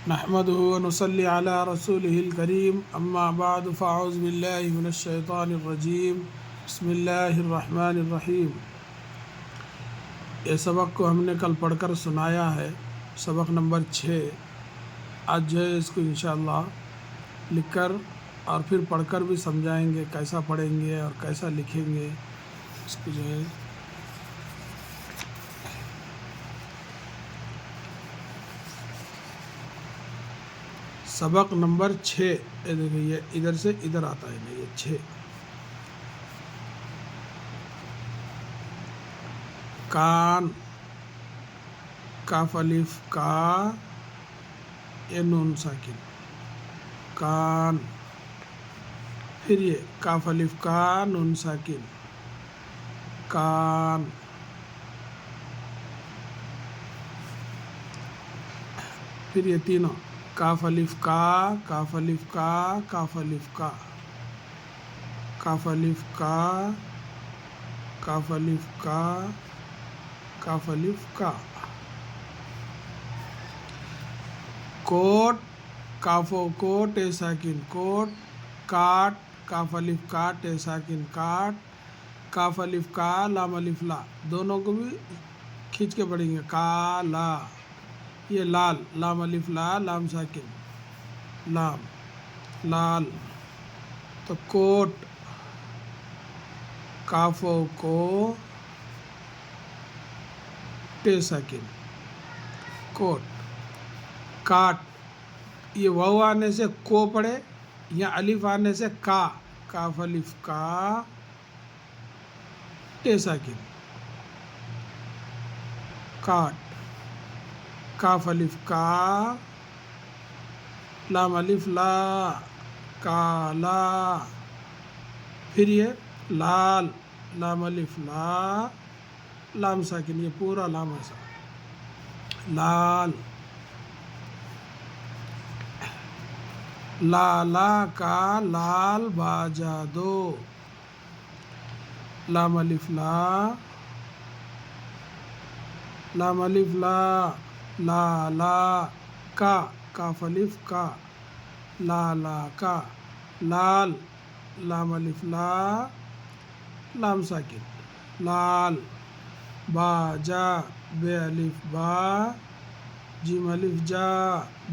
نحمده ونصلي على رسوله الكريم اما بعد فاعوذ بالله من الشیطان الرجیم بسم اللہ الرحمن الرحیم۔ یہ سبق کو ہم نے کل پڑھ کر سنایا ہے، سبق نمبر 6۔ آج جو ہے اس کو انشاءاللہ لکھ کر اور پھر پڑھ کر بھی سمجھائیں گے، کیسا پڑھیں گے اور کیسا لکھیں گے اس کو جو ہے۔ سبق نمبر 6، یہ دیکھیں یہ ادھر سے ادھر آتا ہے نا، یہ 6۔ کان، کاف الف کا، یہ نون ساکن، کان۔ پھر یہ کاف الف کا نون ساکن، کان۔ پھر یہ تینوں کاف الف کا، کاف الف کا، کاف الف کا، کاف الف کا، کاف الف کا، کاف الف کا۔ کوٹ، کاف و کو ٹے ساکن، کوٹ۔ کاٹ، کاف الف کا ٹے ساکن، کاٹ۔ کاف الف کا لام الف لا، دونوں کو بھی کھینچ کے پڑھیں گے، کا لا۔ یہ لال، لام الف لا لام ساکن، لام، لال۔ تو کوٹ، کاف و کو ٹے ساکن، کوٹ۔ کاٹ، یہ واو آنے سے کو پڑھے یا الف آنے سے کا، کاف الف کا ٹے ساکن، کاٹ۔ کاف الف کا لام الف لا، کالا۔ پھر یہ لال، لام الف لا لام ساکن، یہ پورا لام ایسا، لال۔ لالا کا لال باجا دو، لام الف لا لام الف لا، لالا کا، کاف الف کا، لالا کا، لال، لام الف لا لام ساکن، لال۔ باجا، بے الف با، جیم الف جا،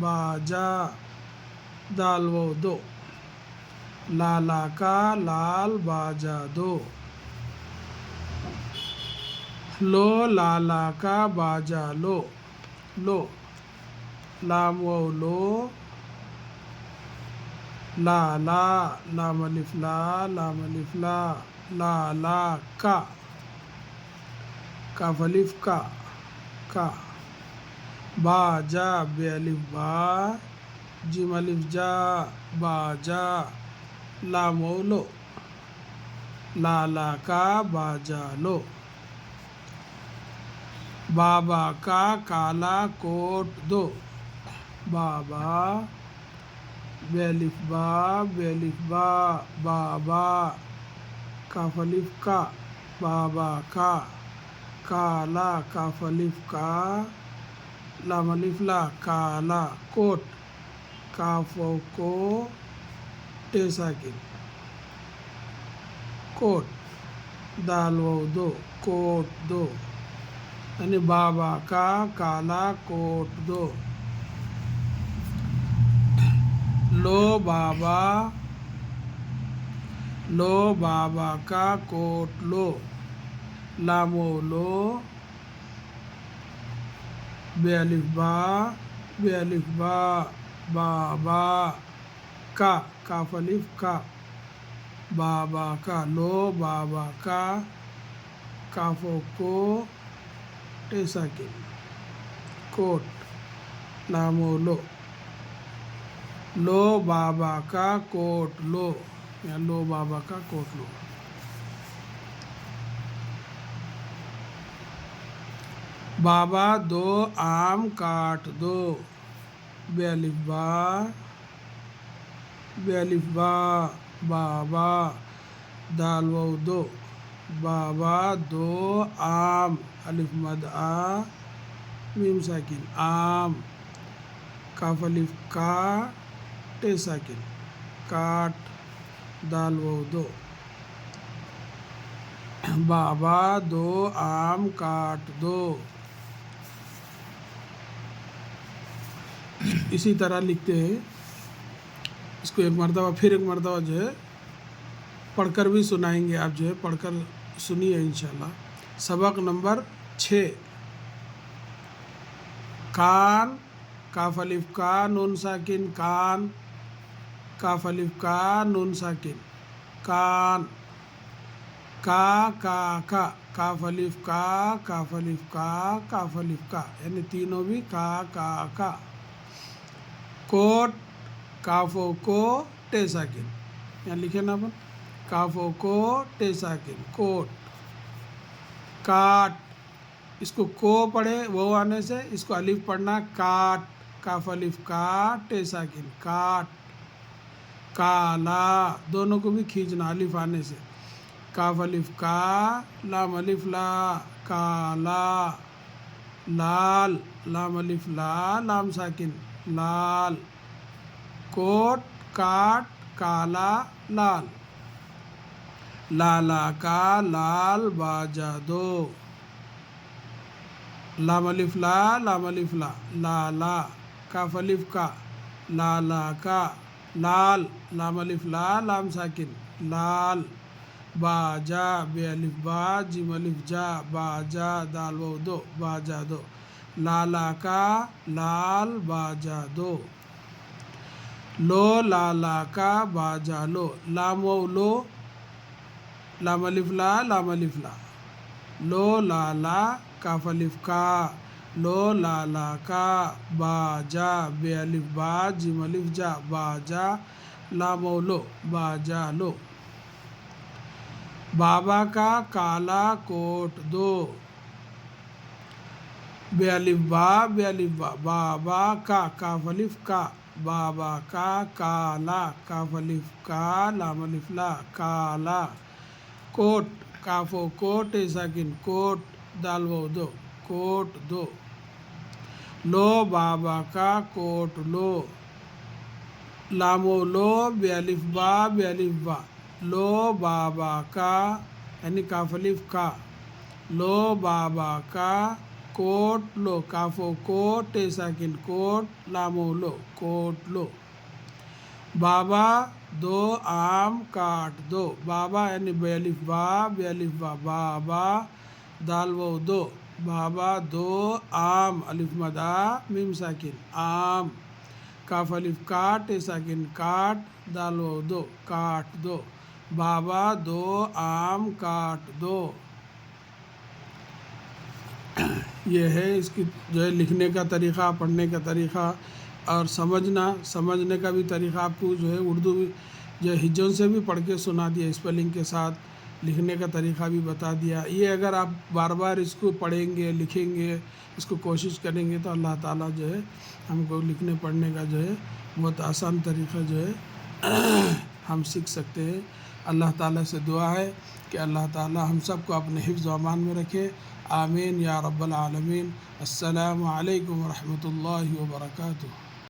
باجا، دال و دو، لالا کا لال باجا دو۔ لو، لالا کا باجا لو، لو۔ لام و لو، لالا، لام الف لا لام الف لا، لالا کا، کاف الف کا، کا۔ باجا، بے الف با، جیم الف جا، باجا، لام و لو، لالا کا باجا لو۔ بابا کا کالا کوٹ دو، بابا، بے الف با، بے الف با، بابا، کاف الف کا، بابا کا، کالا، کاف الف کا لام الف لا، کالا، کوٹ۔ کاف و کو ٹے ساکن، کوٹ، دال و دو، کوٹ دو، یعنی بابا کا کالا کوٹ دو۔ لو بابا، لو بابا کا کوٹ لو، لام و لو، بے الف با، بے الف با، بابا کا، کاف الف کا، بابا کا، لو بابا کا، کاف و کو ٹے ساکن، کوٹ، لام و لو، لو بابا کا کوٹ لو، یا لو بابا کا کوٹ لو۔ بابا دو آم کاٹ دو، بے الف با، بے الف با، بابا، دال و دو، بابا دو آم، الف مد آ، میم ساکن، آم۔ کاف الف کا ٹے ساکن کاٹ دال واو دو بابا دو آم کاٹ دو. اسی طرح لکھتے ہیں اس کو ایک مرتبہ پھر ایک مرتبہ جو ہے پڑھ کر بھی سنائیں گے. آپ جو ہے پڑھ کر سنیے انشاءاللہ. سبق نمبر 6 کان کاف الف کا نون ساکن کان کاف الف کا نون ساکن کان کا کاف الف کا کاف الف کا کاف الف کا یعنی تینوں بھی کا کوٹ کافو کو ٹے ساکن یہاں لکھے نا اپن کافو کو ٹے ساکن کوٹ کاٹ اس کو پڑھے وہ آنے سے اس کو الف پڑھنا کاٹ کاف الف کا ٹے ساکن کاٹ کالا دونوں کو بھی کھینچنا الف آنے سے کاف الف کا لام الف لا کالا لال لام الف لا لام ساکن لال کوٹ کاٹ کالا لال لالا کا لال باجا دو لام الف لا لام الف لا لالا کاف الف کا لالا کا لال لام الف لا لام ساکن لال باجا بے الف با جیم الف جا باجا دال واو دو باجا دو لالا کا لال باجا دو لو لالا کا باجا لو لام واو لو لام الف لا لام الف لا لو لالا کاف الف کا لو لالا کا باجا بے الف با جیم الف جا باجا لام واو لو باجا لو بابا کا کالا کوٹ دو بے الف با بابا کا کاف الف کا بابا کا کالا کاف الف کا لام الف لا کالا کوٹ کافو کو ٹے ساکن کوٹ دال واو دو کوٹ دو لو بابا کا کوٹ لو لام واو لو بے الف با لو بابا کا یعنی کاف الف کا لو بابا کا کوٹ لو کافو کو ٹے ساکن کوٹ لام واو لو کوٹ لو بابا دو آم کاٹ دو بابا یعنی بے الف با بابا دال واو دو بابا دو آم الف مد میم ساکن آم کاف الف کا ٹے ساکن کاٹ دال واو دو کاٹ دو بابا دو آم کاٹ دو. یہ ہے اس کی جو ہے لکھنے کا طریقہ پڑھنے کا طریقہ اور سمجھنے کا بھی طریقہ. آپ کو جو ہے اردو جو ہے ہجوں سے بھی پڑھ کے سنا دیا اسپیلنگ کے ساتھ لکھنے کا طریقہ بھی بتا دیا. یہ اگر آپ بار بار اس کو پڑھیں گے لکھیں گے اس کو کوشش کریں گے تو اللہ تعالیٰ جو ہے ہم کو لکھنے پڑھنے کا جو ہے بہت آسان طریقہ جو ہے ہم سیکھ سکتے ہیں. اللہ تعالیٰ سے دعا ہے کہ اللہ تعالیٰ ہم سب کو اپنے حفظ و امان میں رکھے. آمین یا رب العالمین. السلام علیکم ورحمۃ اللہ وبرکاتہ.